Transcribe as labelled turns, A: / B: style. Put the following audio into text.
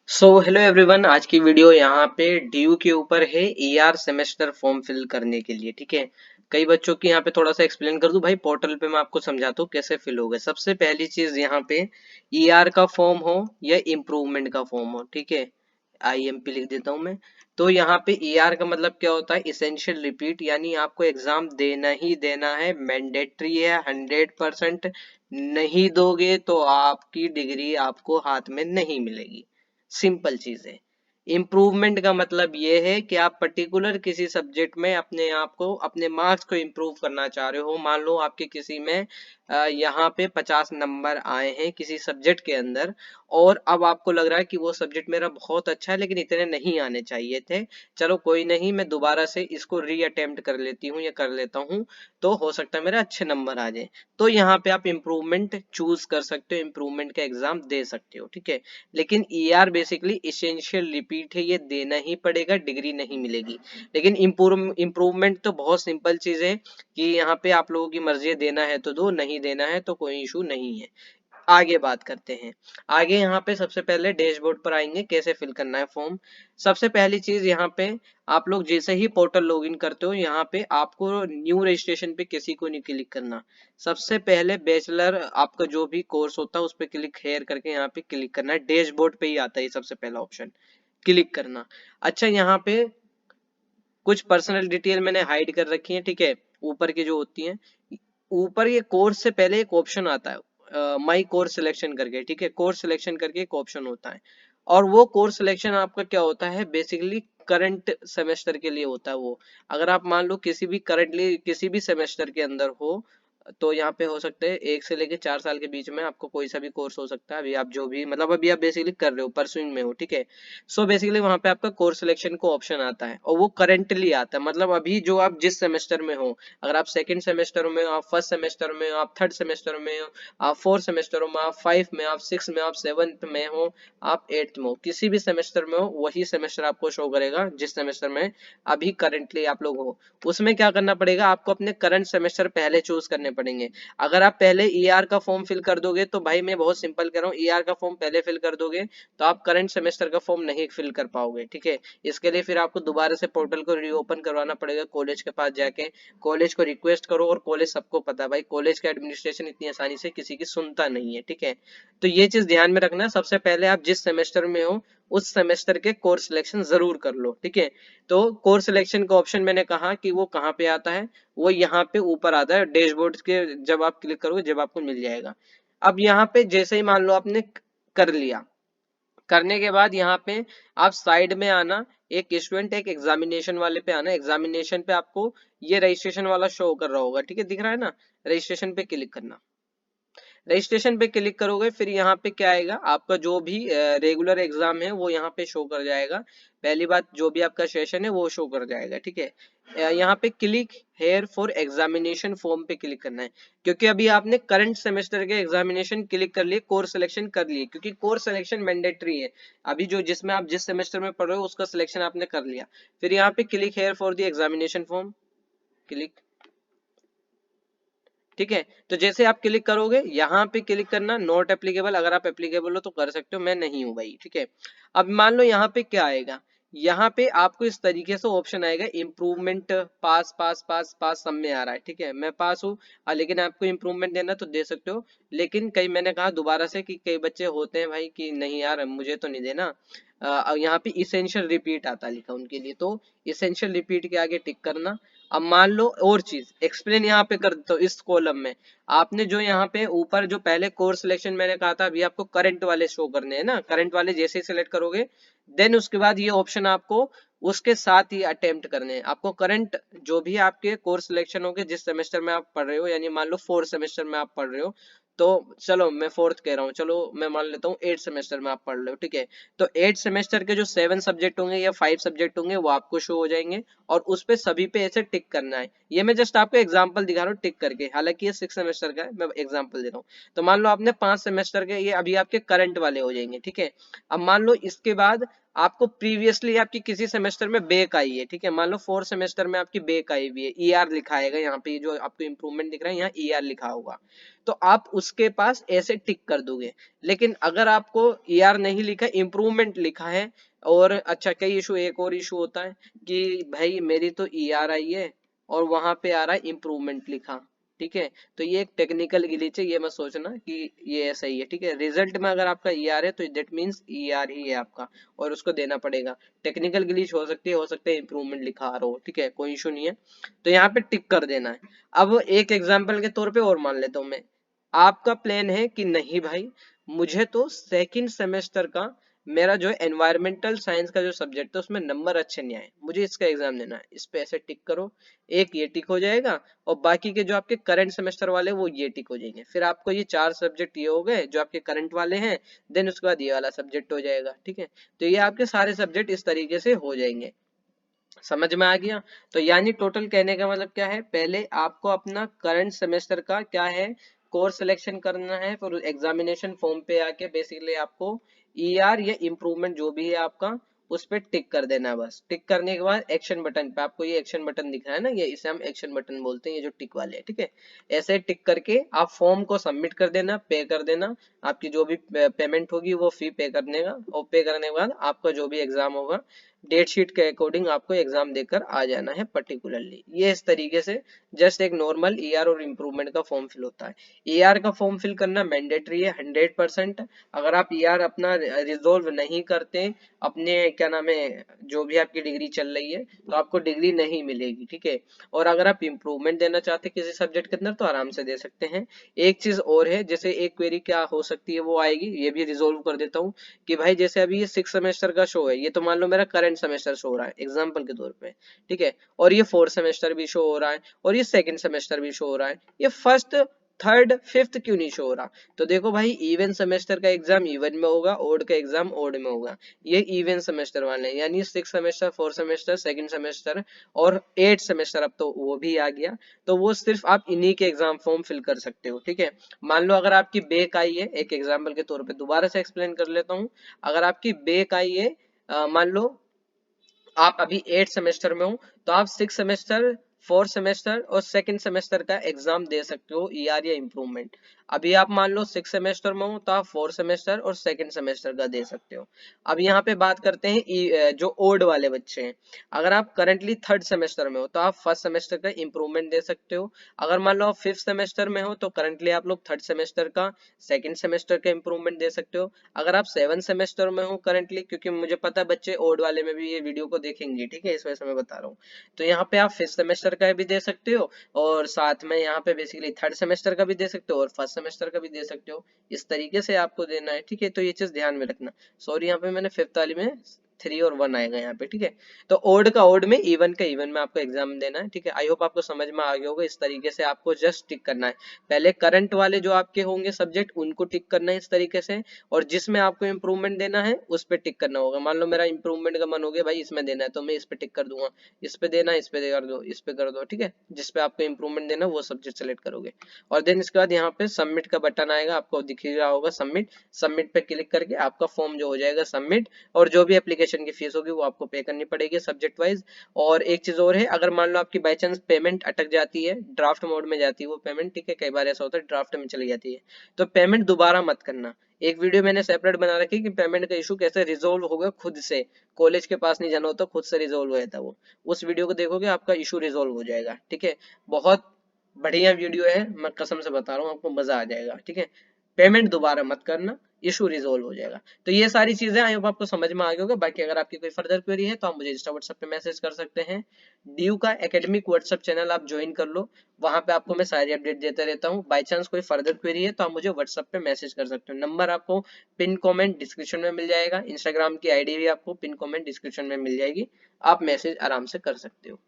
A: Hello everyone. आज की video यहाँ पे ड्यू के ऊपर है। ईआर सेमेस्टर फॉर्म फिल करने के लिए, ठीक है। कई बच्चों की यहाँ पे थोड़ा सा एक्सप्लेन कर दूं भाई, पोर्टल पे मैं आपको समझाता हूँ कैसे फिल होगा। सबसे पहली चीज यहाँ पे ईआर का फॉर्म हो या इम्प्रूवमेंट का फॉर्म हो, ठीक है। आईएमपी लिख देता हूँ मैं। तो यहाँ पे ईआर का मतलब क्या होता है, इसेंशियल रिपीट, यानी आपको एग्जाम देना ही देना है, मैंडेटरी है, 100%। नहीं दोगे तो आपकी डिग्री आपको हाथ में नहीं मिलेगी। सिंपल चीज है। इम्प्रूवमेंट का मतलब ये है कि आप पर्टिकुलर किसी सब्जेक्ट में अपने आप को, अपने मार्क्स को इम्प्रूव करना चाह रहे हो। मान लो आपके किसी में यहाँ पे 50 नंबर आए हैं किसी सब्जेक्ट के अंदर, और अब आपको लग रहा है कि वो सब्जेक्ट मेरा बहुत अच्छा है लेकिन इतने नहीं आने चाहिए थे। चलो कोई नहीं, मैं दोबारा से इसको री अटेम्प्ट कर लेती हूँ या कर लेता हूँ, तो हो सकता है मेरा अच्छे नंबर आ जाए। तो यहाँ पे आप इम्प्रूवमेंट चूज कर सकते हो, इम्प्रूवमेंट का एग्जाम दे सकते हो, ठीक है। लेकिन ईआर बेसिकली इसेंशियल रिपीट है, ये देना ही पड़ेगा, डिग्री नहीं मिलेगी। लेकिन इम्प्रूवमेंट तो बहुत सिंपल चीज है कि यहाँ पे आप लोगों की मर्जी है, देना है तो दो, नहीं देना है तो कोई इशू नहीं है। आगे बात करते हैं। आगे यहाँ पे सबसे पहले डैशबोर्ड पर आएंगे, कैसे फिल करना है फॉर्म। सबसे पहली चीज यहाँ पे, आप लोग जैसे ही पोर्टल लॉगिन करते हो, यहाँ पे आपको न्यू रजिस्ट्रेशन पे किसी को नहीं क्लिक करना। सबसे पहले बैचलर आपका जो भी कोर्स होता है उस पर क्लिक हेयर करके यहाँ पे क्लिक करना है। डैशबोर्ड पे ही आता है सबसे पहला ऑप्शन, क्लिक करना। अच्छा, यहाँ पे कुछ पर्सनल डिटेल मैंने हाइड कर रखी है, ठीक है, ऊपर की जो होती है। ऊपर ये कोर्स से पहले एक ऑप्शन आता है, माई कोर्स सिलेक्शन करके, ठीक है। कोर्स सिलेक्शन करके एक ऑप्शन होता है, और वो कोर्स सिलेक्शन आपका क्या होता है, बेसिकली करंट सेमेस्टर के लिए होता है वो। अगर आप मान लो किसी भी करंटली किसी भी सेमेस्टर के अंदर हो, तो यहाँ पे हो सकते हैं 1 से लेके 4 साल के बीच में आपको कोई सा भी कोर्स हो सकता है। अभी आप जो भी, मतलब अभी आप बेसिकली कर रहे हो, परसुइंग में हो, ठीक है। सो बेसिकली वहां पे आपका कोर्स सिलेक्शन को ऑप्शन आता है, और वो करंटली आता है, मतलब अभी जो आप जिस सेमेस्टर में हो। अगर आप सेकंड सेमेस्टर में हो, आप फर्स्ट सेमेस्टर में हो, आप थर्ड सेमेस्टर में हो, आप फोर्थ सेमेस्टर में, आप 5 में, आप 6 में, आप 7th में हो, आप 8th में हो, किसी भी सेमेस्टर में हो, वही सेमेस्टर आपको शो करेगा जिस सेमेस्टर में अभी करंटली आप लोग हो। उसमें क्या करना पड़ेगा, आपको अपने करंट सेमेस्टर पहले चूज करने पड़ेंगे। अगर आप पहले ईआर का फॉर्म फिल कर दोगे, तो भाई मैं बहुत सिंपल कर रहा हूँ, ईआर का फॉर्म पहले फिल कर दोगे तो आप करंट सेमेस्टर का फॉर्म नहीं फिल कर पाओगे, ठीक है। इसके लिए फिर आपको दोबारा से पोर्टल को रीओपन करवाना पड़ेगा, कॉलेज के पास जाके कॉलेज को रिक्वेस्ट करो। और कॉलेज सबको पता है भाई, कॉलेज का एडमिनिस्ट्रेशन इतनी आसानी से किसी की सुनता नहीं है, ठीक है। तो ये चीज ध्यान में रखना, सबसे पहले आप जिस सेमेस्टर में हो उस सेमेस्टर के कोर्स सिलेक्शन जरूर कर लो, ठीक है। तो कोर्स सिलेक्शन का ऑप्शन मैंने कहा कि वो कहाँ पे आता है, वो यहाँ पे ऊपर आता है डैशबोर्ड के। जब आप क्लिक करोगे जब आपको मिल जाएगा। अब यहाँ पे जैसे ही मान लो आपने कर लिया, करने के बाद यहाँ पे आप साइड में आना, एक स्टूडेंट एक एग्जामिनेशन वाले पे आना। एग्जामिनेशन पे आपको ये रजिस्ट्रेशन वाला शो कर रहा होगा, ठीक है, दिख रहा है ना। रजिस्ट्रेशन पे क्लिक करना। रजिस्ट्रेशन पे क्लिक करोगे, फिर यहाँ पे क्या आएगा, आपका जो भी रेगुलर एग्जाम है वो यहाँ पे शो कर जाएगा। पहली बात, जो भी आपका सेशन है वो शो कर जाएगा, ठीक है। यहाँ पे click here for examination form पे क्लिक करना है, क्योंकि अभी आपने करंट सेमेस्टर के एग्जामिनेशन क्लिक कर लिए, कोर्स सिलेक्शन कर लिए, क्योंकि कोर्स सिलेक्शन मैंडेटरी है। अभी जो जिसमें आप जिस सेमेस्टर में पढ़ रहे हो उसका सिलेक्शन आपने कर लिया। फिर यहाँ पे click here for the examination form, click, ठीक है। तो जैसे आप क्लिक करोगे, यहाँ पे क्लिक करना, नॉट एप्लीकेबल। अगर आप एप्लीकेबल हो तो कर सकते हो, मैं नहीं हूं भाई, ठीक है। अब मान लो यहाँ पे क्या आएगा, यहाँ पे आपको इस तरीके से ऑप्शन आएगा, इम्प्रूवमेंट, पास पास पास पास सब में आ रहा है, ठीक है। मैं पास हूँ, लेकिन आपको इम्प्रूवमेंट देना तो दे सकते हो। लेकिन कई, मैंने कहा दोबारा से कि कई बच्चे होते हैं भाई कि नहीं यार मुझे तो नहीं देना। यहाँ पे इसेंशियल रिपीट आता लिखा उनके लिए, तो इसेंशियल रिपीट के आगे टिक करना। अब मान लो और चीज एक्सप्लेन यहाँ पे कर देता हूँ, इस कॉलम में आपने जो यहाँ पे ऊपर जो पहले कोर्स सिलेक्शन मैंने कहा था, अभी आपको करंट वाले शो करने हैं ना। करंट वाले जैसे ही सिलेक्ट करोगे, देन उसके बाद ये ऑप्शन आपको उसके साथ ही अटेम्प्ट करने हैं। आपको करंट जो भी आपके कोर्स सिलेक्शन होंगे जिस सेमेस्टर में आप पढ़ रहे हो, यानी मान लो फोर्थ सेमेस्टर में आप पढ़ रहे हो, तो चलो मैं फोर्थ कह रहा हूँ, चलो मैं मान लेता हूँ 8 सेमेस्टर में आप पढ़ रहे हो, ठीक है। तो 8 सेमेस्टर के जो 7 सब्जेक्ट होंगे या 5 सब्जेक्ट होंगे वो आपको शो हो जाएंगे, और उस पे सभी पे ऐसे टिक करना है। ये मैं जस्ट आपको एग्जांपल दिखा रहा हूँ टिक करके, हालांकि ये 6 सेमेस्टर का है, मैं एग्जांपल दे रहा हूँ। तो मान लो आपने 5 सेमेस्टर के, ये अभी आपके करंट वाले हो जाएंगे, ठीक है। अब मान लो इसके बाद आपको प्रीवियसली आपकी किसी सेमेस्टर में बैक आई है, ठीक है, मान लो 4 सेमेस्टर में आपकी बैक आई हुई है, ईआर लिखा आएगा यहाँ पे, जो आपको इंप्रूवमेंट दिख रहा है यहाँ ईआर लिखा होगा, तो आप उसके पास ऐसे टिक कर दोगे। लेकिन अगर आपको ईआर नहीं लिखा, इंप्रूवमेंट लिखा है, और अच्छा कई इशू, एक और इशू होता है कि भाई मेरी तो ईआर आई है और वहां पे आ रहा है इंप्रूवमेंट लिखा, ठीक है, तो ये एक टेक्निकल ग्लिच है, ये मत सोचना कि ये ऐसा ही है, ठीक है। रिजल्ट में अगर आपका ईआर है तो दैट मींस ईआर ही है आपका, और उसको देना पड़ेगा। टेक्निकल ग्लिच हो सकती है, हो सकता है इंप्रूवमेंट लिखा आ रहा हो, ठीक है, कोई इशू नहीं है, तो यहाँ पे टिक कर देना है। अब एक एग्जाम्पल के तौर पे और मान लेता हूँ मैं, आपका प्लान है कि नहीं भाई मुझे तो सेकंड सेमेस्टर का मेरा जो एनवायरमेंटल साइंस का जो सब्जेक्ट है उसमें नंबर अच्छे नहीं आए, मुझे इसका एग्जाम देना है, इस पे ऐसे टिक करो, एक ये टिक हो जाएगा, और बाकी के जो आपके करंट सेमेस्टर वाले वो ये टिक हो जाएंगे, फिर आपको ये 4 सब्जेक्ट ये हो गए जो आपके करंट वाले हैं, देन उसके बाद ये वाला सब्जेक्ट हो जाएगा, ठीक है। तो ये आपके सारे सब्जेक्ट इस तरीके से हो जाएंगे, समझ में आ गया। तो यानी टोटल कहने का मतलब क्या है, पहले आपको अपना करंट सेमेस्टर का क्या है कोर्स सिलेक्शन करना है, फिर एग्जामिनेशन फॉर्म पे आके बेसिकली आपको ईआर या इम्प्रूवमेंट जो भी है आपका उस पे टिक कर देना है। बस टिक करने के बाद एक्शन बटन पे, आपको ये एक्शन बटन दिख रहा है ना, ये इसे हम एक्शन बटन बोलते हैं, ये जो टिक वाले है, ठीक है। ऐसे टिक करके आप फॉर्म को सबमिट कर देना, पे कर देना, आपकी जो भी पेमेंट होगी वो फी पे करने का, और पे करने के बाद आपका जो भी एग्जाम होगा डेट शीट के अकॉर्डिंग आपको एग्जाम देकर आ जाना है पर्टिकुलरली। ये इस तरीके से जस्ट एक नॉर्मल ईआर और इम्प्रूवमेंट का फॉर्म फिल होता है। ईआर का फॉर्म फिल करना मैंडेटरी है 100%। अगर आप ईआर अपना रिजोल्व नहीं करते अपने क्या नाम है जो भी आपकी डिग्री चल रही है, तो आपको डिग्री नहीं मिलेगी, ठीक है। और अगर आप इम्प्रूवमेंट देना चाहते हैं किसी सब्जेक्ट के अंदर तो आराम से दे सकते हैं। एक चीज और है, जैसे एक क्वेरी क्या हो सकती है वो आएगी, ये भी रिजोल्व कर देता हूँ कि भाई जैसे अभी ये 6 सेमेस्टर का शो है, ये तो मान लो मेरा करंट सेमेस्टर शो हो रहा है एग्जांपल के तौर पे, ठीक है, और ये 4 सेमेस्टर भी शो हो रहा है, और ये सेकंड सेमेस्टर भी शो हो रहा है, ये फर्स्ट थर्ड फिफ्थ क्यों नहीं शो हो रहा। तो देखो भाई इवन सेमेस्टर का एग्जाम इवन में होगा, ओड का एग्जाम ओड में होगा, ये इवन सेमेस्टर वाले हैं, यानी 6 सेमेस्टर 4 सेमेस्टर सेकंड सेमेस्टर और 8 सेमेस्टर, अब तो वो भी आ गया, तो वो सिर्फ आप इन्हीं के एग्जाम फॉर्म फिल कर सकते हो, ठीक है। मान लो अगर आपकी बैक आई है, एक एग्जाम्पल के तौर पे दोबारा से एक्सप्लेन कर लेता हूँ, अगर आपकी बैक आई है, मान लो आप अभी 8 सेमेस्टर में हो, तो आप 6 सेमेस्टर 4 सेमेस्टर और सेकंड सेमेस्टर का एग्जाम दे सकते हो ईआर या इम्प्रूवमेंट। अभी आप मान लो 6 सेमेस्टर में हो तो आप 4 सेमेस्टर और सेकंड सेमेस्टर का दे सकते हो। अब यहाँ पे बात करते हैं जो ओड वाले बच्चे हैं, अगर आप करंटली थर्ड सेमेस्टर में हो तो आप फर्स्ट सेमेस्टर का इम्प्रूवमेंट दे सकते हो। अगर मान लो आप फिफ्थ सेमेस्टर में हो तो करंटली आप लोग थर्ड सेमेस्टर का सेकंड सेमेस्टर का इम्प्रूवमेंट दे सकते हो। अगर आप 7 सेमेस्टर में हो करंटली, क्योंकि मुझे पता है बच्चे ओड वाले में भी ये वीडियो को देखेंगे, ठीक है, इस वजह से मैं बता रहा हूँ, तो यहाँ पे आप फिफ्थ सेमेस्टर का भी दे सकते हो, और साथ में यहाँ पे बेसिकली थर्ड सेमेस्टर का भी दे सकते हो और फर्स्ट सेमेस्टर का भी दे सकते हो, इस तरीके से आपको देना है, ठीक है। तो ये चीज ध्यान में रखना। सॉरी यहाँ पे मैंने फिफ्थ वाली में 3 और 1 आएगा यहाँ पे, ठीक है। तो ओड का ओड में, इवन का इवन में आपको एग्जाम देना है, ठीक है। आई होप आपको समझ में आ गया होगा। इस तरीके से आपको जस्ट टिक करना है, पहले करंट वाले जो आपके होंगे सब्जेक्ट उनको टिक करना है इस तरीके से, और जिसमें आपको इंप्रूवमेंट देना है उस पर टिक करना होगा। मान लो मेरा इंप्रूवमेंट का मन हो गया भाई इसमें देना है, तो मैं इस पे टिक कर दूंगा, इस पे देना है इस पे कर दो, इस पे कर दो, ठीक है। जिस पे आपको इंप्रूवमेंट देना वो सब्जेक्ट सेलेक्ट करोगे, और देन इसके बाद यहाँ पे सबमिट का बटन आएगा, आपको दिख ही रहा होगा सबमिट। सबमिट पे क्लिक करके आपका फॉर्म जो हो जाएगा सबमिट, और जो भी एप्लीकेशन की फीस होगी वो आपको पे करनी पड़ेगी सब्जेक्ट वाइज। और एक चीज और है, अगर मान लो आपकी बाई चांस पेमेंट अटक जाती है, ड्राफ्ट मोड में जाती है वो पेमेंट, ठीक है, कई बार ऐसा होता है ड्राफ्ट में चली जाती है, तो पेमेंट दोबारा मत करना। एक वीडियो मैंने सेपरेट बना रखी कि पेमेंट का इशू कैसे रिजोल्व होगा खुद से, कॉलेज के पास नहीं जाना होता, खुद से रिजोल्व हो जाता वो, उस वीडियो को देखोगे आपका इशू रिजोल्व हो जाएगा, ठीक है। बहुत बढ़िया वीडियो है, मैं कसम से बता रहा हूँ आपको मजा आ जाएगा, ठीक है। पेमेंट दोबारा मत करना, इशू रिजोल्व हो जाएगा। तो ये सारी चीजें आई होप आपको समझ में आ गई होगा। बाकी अगर आपकी कोई फर्दर क्वेरी है तो आप मुझे इंस्टा व्हाट्सएप पे मैसेज कर सकते हैं। ड्यू का एकेडमिक व्हाट्सएप चैनल आप ज्वाइन कर लो, वहां पे आपको मैं सारी अपडेट देता रहता हूँ। बाई चांस कोई फर्दर क्वेरी है तो आप मुझे व्हाट्सएप पे मैसेज कर सकते हो, नंबर आपको पिन कमेंट डिस्क्रिप्शन में मिल जाएगा, इंस्टाग्राम की आईडी भी आपको पिन कमेंट डिस्क्रिप्शन में मिल जाएगी, आप मैसेज आराम से कर सकते हो।